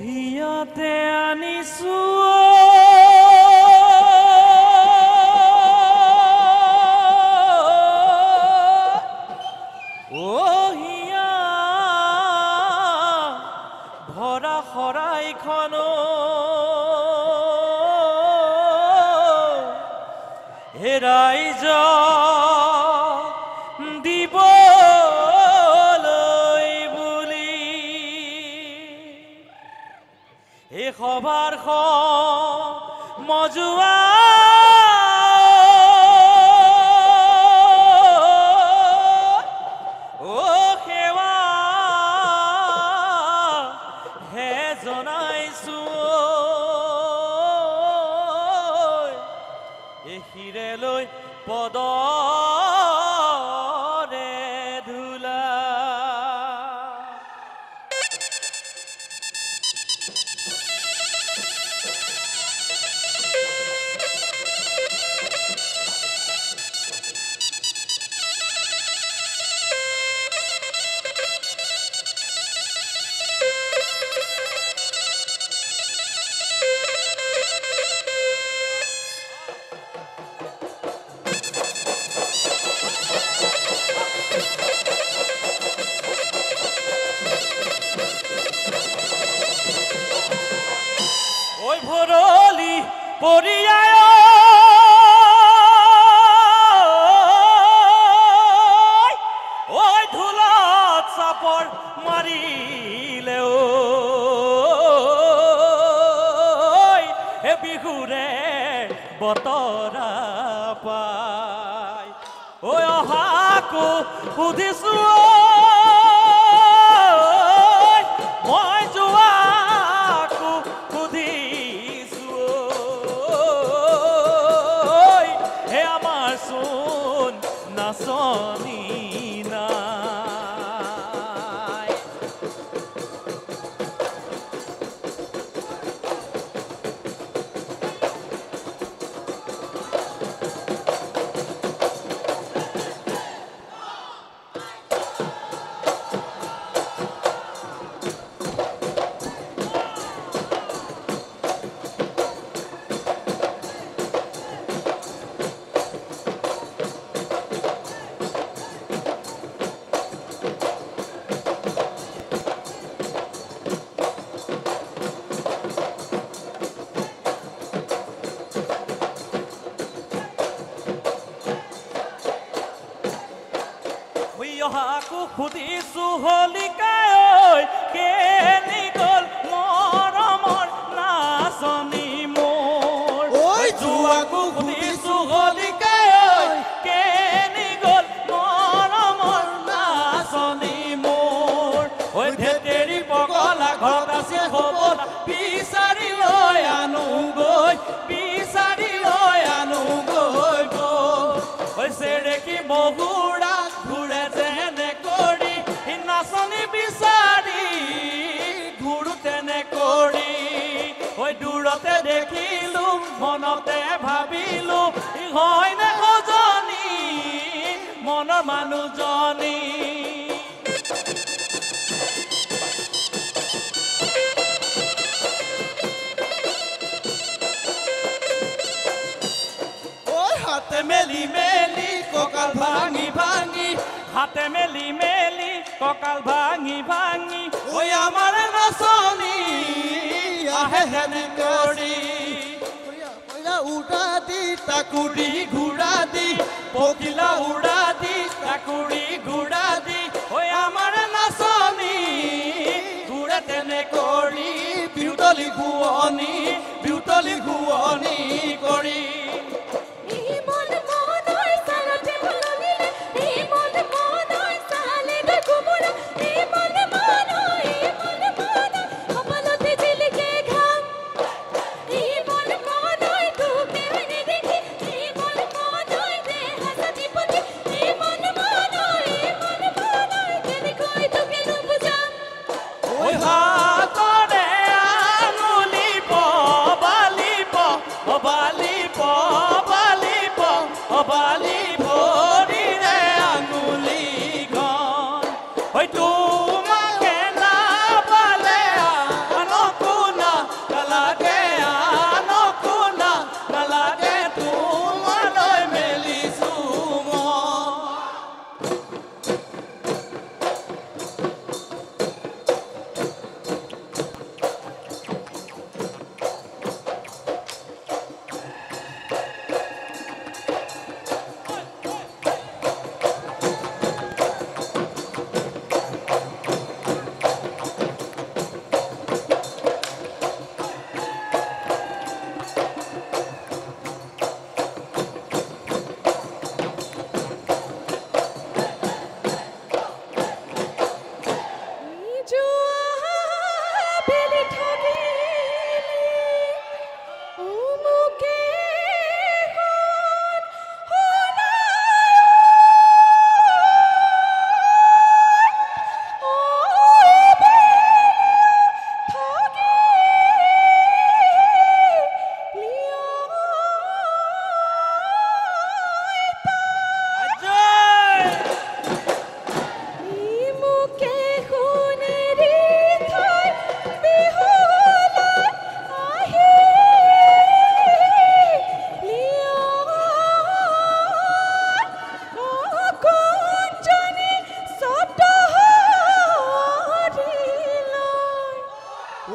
হিয়াতে আনিছো হিয়া ভৰা শৰাইখন হেৰাই দিবলৈ বুলি এই সভাৰ মজুৱা সেৱা হে জনাইছো এই শিৰেলৈ পদৰে ধূলা ঐ ভৰলি পৰিয়ায় ঐ ধুলত চাপৰ মাৰিলে হে বিহুৰে বতৰা পাই ঐ অহাকো সুধিছো মই যোৱাকো সুধিছো হে আমাৰ চোন নাচনি নাই অহাকো সুধিছো হলিকাই কেনি গল মৰমৰ নাচনি মোৰ যোৱাকো সুধিছো হলিকাই কেনি গল মৰমৰ নাচনি মোৰ ঐ ধেতেৰি পগলা ঘৰত আছে হবলা বিচাৰি লৈ আনোগৈ ঐ চেৰেকি মহুৰা ঘূৰে যেনে কৰি নাচনি বিচাৰি ঘূৰো তেনে কৰি ঐ দূৰতে দেখিলো মনতে ভাবিলো হয়নে সজনী মনৰ মানুহজনী হাতে মেলি মেলি কঁকাল ভাঙি ভাঙি হাতে মেলি মেলি কঁকাল ভাঙি ভাঙি ঐ আমাৰ নাচনি আহে হেনে কৰি উৰা দি তাকুৰি ঘূৰা দি পখিলা উৰা দি তাকুৰি ঘূৰা দি ঐ আমাৰ নাচনি ঘূৰে তেনে কৰি বিউতলি ঘুৱনি কৰি হাতৰে আঙুলি বালি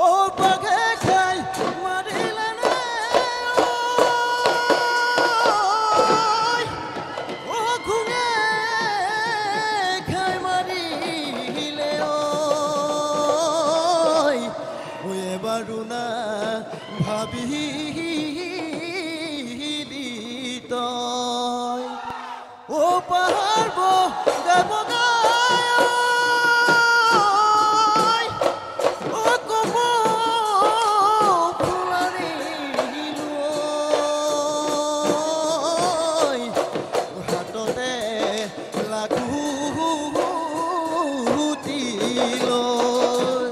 ও বাঘে খাই মারিলে নে ও ঘুঙে খাই মারিলে ও এবারও না ভাবিলি তই ও পাহাড় বগাই বগাই ও কব ফুলারি লৈ হাততে লাগুতি লৈ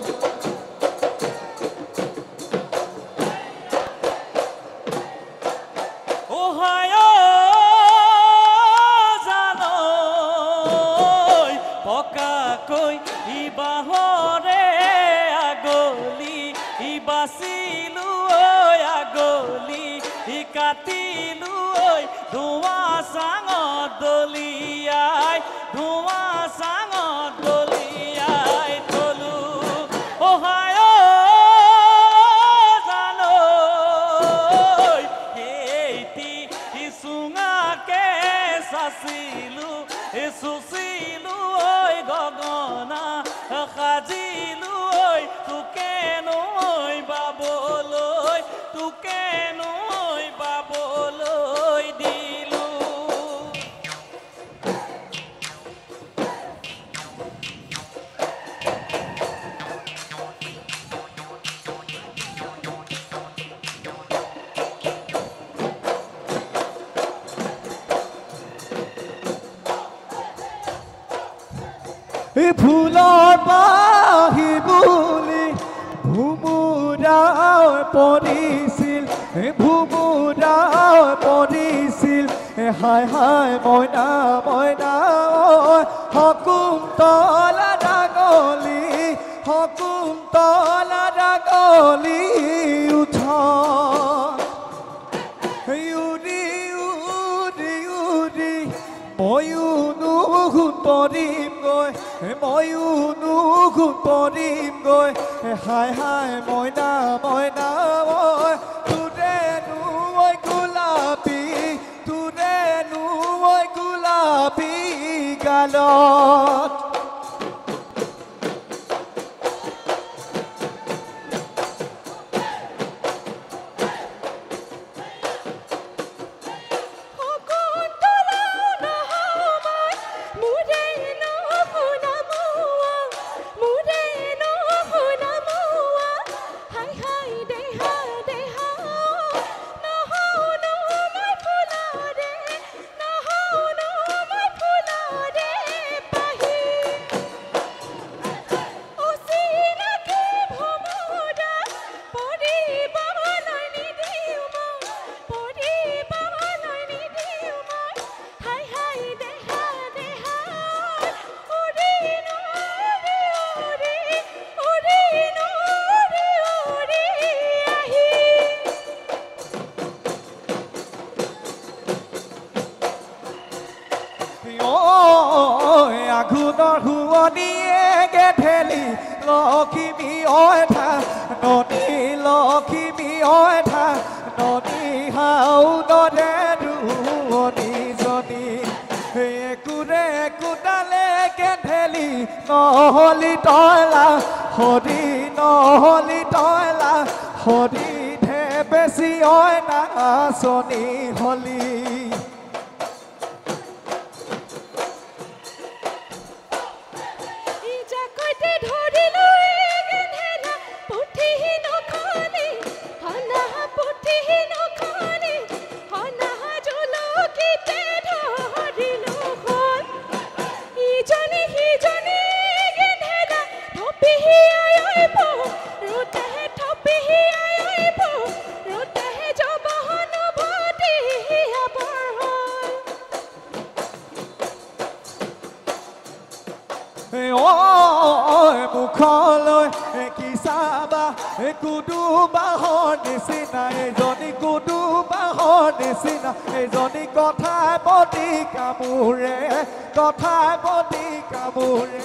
পকাকৈ ইবাহৰে আগলি ইবাচিলো ঐ আগলি কাটিলো ঐ ধোঁৱা চাঙত দলিয়াই ধোঁৱা চাঙত দলিয়াই থলো অহায় জানৈ কেইটি চুঙাকে চাচিলো চুচিলো ঐ গগনা সাজিলো ঐ তোকে নৈ বাবলৈ তোকে নৈ বাবলৈ দিলো ফুলৰ পাহি বুলি ভুমুৰাও পৰিছিল ভুমুৰাও পৰিছিল হাই হাই মইনা মইনা শকুন্তলা ডাঙলি শকুন্তলা ডাঙলি উঠ উৰি উৰি উৰি ময়ো নুঘুন পৰিম গৈ ময়ো নুঘুন পৰিম গৈ হাই হাই মইনা মইনা তোৰে নুই গোলাপী তোৰে নুই গোলাপী গালত আঘোণৰ শুৱনিয়ে গেধেলি লখিমী অথা নদী লখিমী অথা নদী হাউদৰে ৰুৱনি জনী একোৰে একোডালে গেধেলি নহলি তইলা হৰি নহলি তইলা হৰি ঢে বেছি অই নাচনি হলি মুখলৈ কি চাবা কুদু বাহৰ নিচিনা এজনী কুদু বাহৰ নিচিনা এজনী কথাই প্ৰতি কামোৰে কথাই প্ৰতি কামোৰে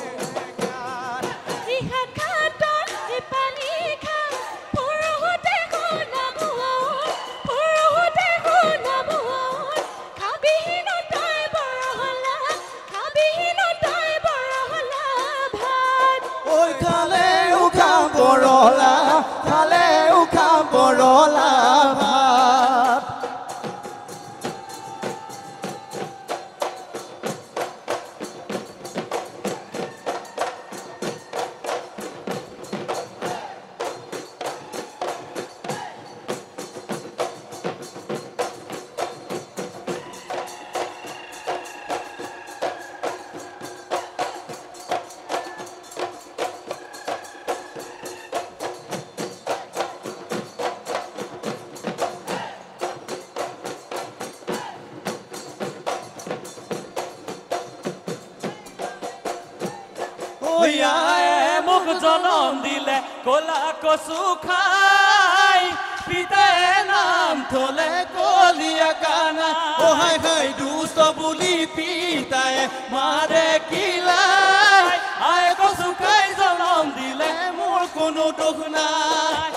জনম দিলে কলা কচু খাই পিতায়ে নাম থলে কলিয়া কানা ও হাই হাই দুষ্ট বুলি পিতায়ে মাৰে কিলাই আই কচু খাই জনম দিলে মোৰ কোনো দুখ নাই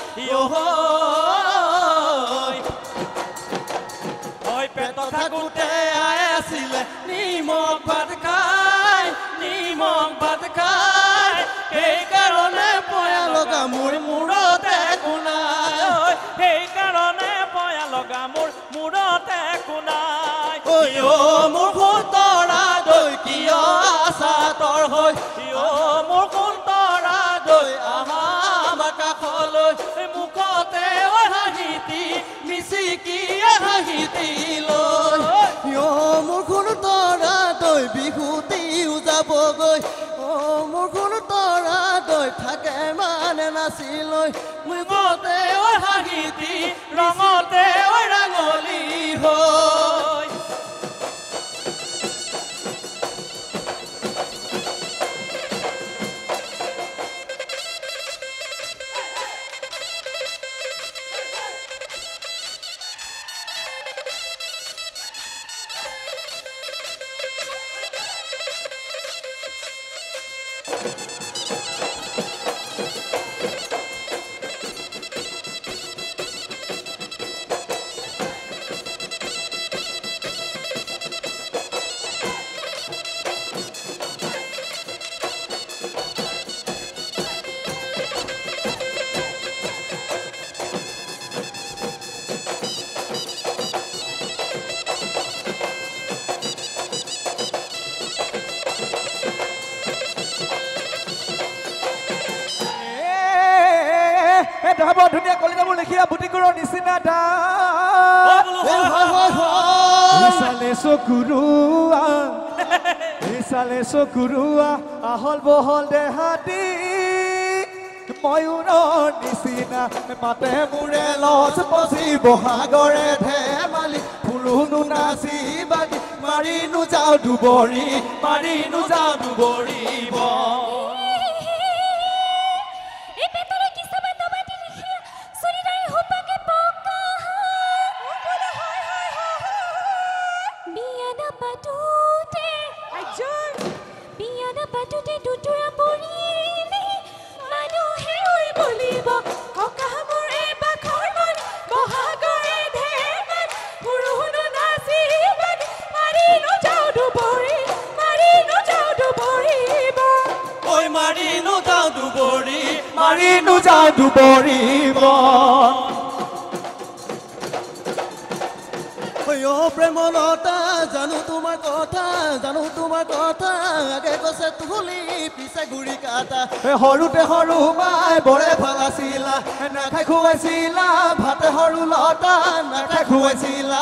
ঐ পেট থাকোতে আই আছিলে নিমখ ভাত খাই সেইকাৰণে পয়া লগা মোৰ মূৰতে কোনাই সেইকাৰণে পয়া লগা মোৰ মূৰতে কোনাই ঐ মোৰ সোঁতৰা দৈ কিয় আছা তৰ হৈ মোৰ সোঁতৰা দৈ আহা কাষলৈ মুখতে হাঁহিতি মিচিকি হাঁহিতি লৈ মোৰ সোঁতৰা দৈ বিহুতিও যাবগৈ মোৰ সোঁতৰা দৈ থাকে মানে নাচিলৈ মুখতে হাঁহিতি ৰঙতে ৰাঙলী হৈ বৰ ধুনীয়া কলিতাবোৰ লিখিয়া বুটিকুৰৰ নিচিনা ইচালে চকুৰুৱা আহল বহল দেহাতি ময়ূৰৰ নিচিনা মাতে মোৰে লচ পচি বহাগৰে ধেমালি ফুলুনো নাচি বাগি মাৰিনো যাওঁ দুবৰি মাৰিনো যাওঁ দুবৰিব প্ৰেমলতা জানো তোমাৰ কথা আগে গছে তুলি পিছে গুৰি কাটা সৰুতে সৰু মাই বৰে ভাল আছিলা নাখাই খুৱাইছিলা ভাতে সৰু লতা নাখাই খুৱাইছিলা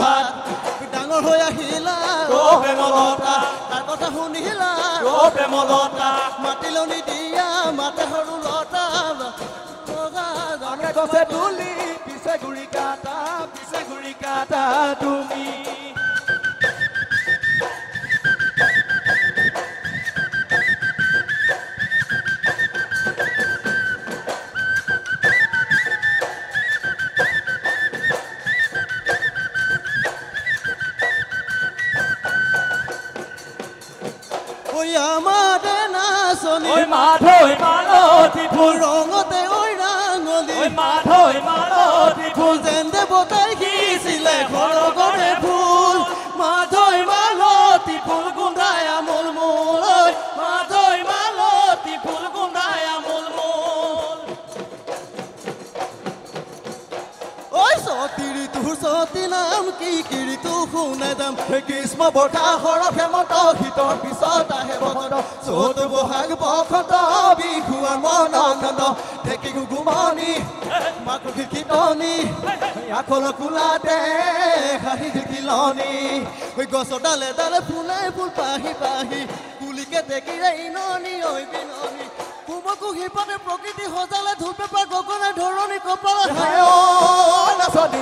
ভাত ডাঙৰ হৈ আহিলা প্ৰেমলতা তাৰ কথা শুনিলা প্ৰেমলতা মাতিলনি দিয়া মাতে সৰু লতা আগে গছে তুলি পিছে গুৰি কাটা তুমি আমাৰে নাচনি মাধৈ মালতী ফুল ৰঙতে ৰাঙলী মাধৈ মালতী ফুল যেন দেৱতাই সিঁচিলে সৰগৰে ফুল মাধৈ মালতী ফুল গোন্ধাই আমোল মোল মাধৈ মালতী ফুল গোন্ধাই আমোল মোল ঐ সতীৰি তোৰ সতী নাম কি কিৰিতো শুনে দাম গ্ৰীষ্ম বৰ্ষা শৰৎ হেমন্ত শীতৰ পিছত আহে বসন্ত চ'ত বহাগ বসন্ত বিহুৱাৰ মন আনন্দ ঢেঁকী ঘুগুমনি মাকৰ কীৰ্তনি আখল কোলাতে হাঁহি ঢেকিলনি গছৰ ডালে ডালে ফুলে ফুল পাহি কুলিকে দেখিৰে ইননি ঐ বিননি কুমকু হিপাতে প্ৰকৃতি সজালে ধূপ পেপাৰ গগনে ধৰণি কপালত নাচনি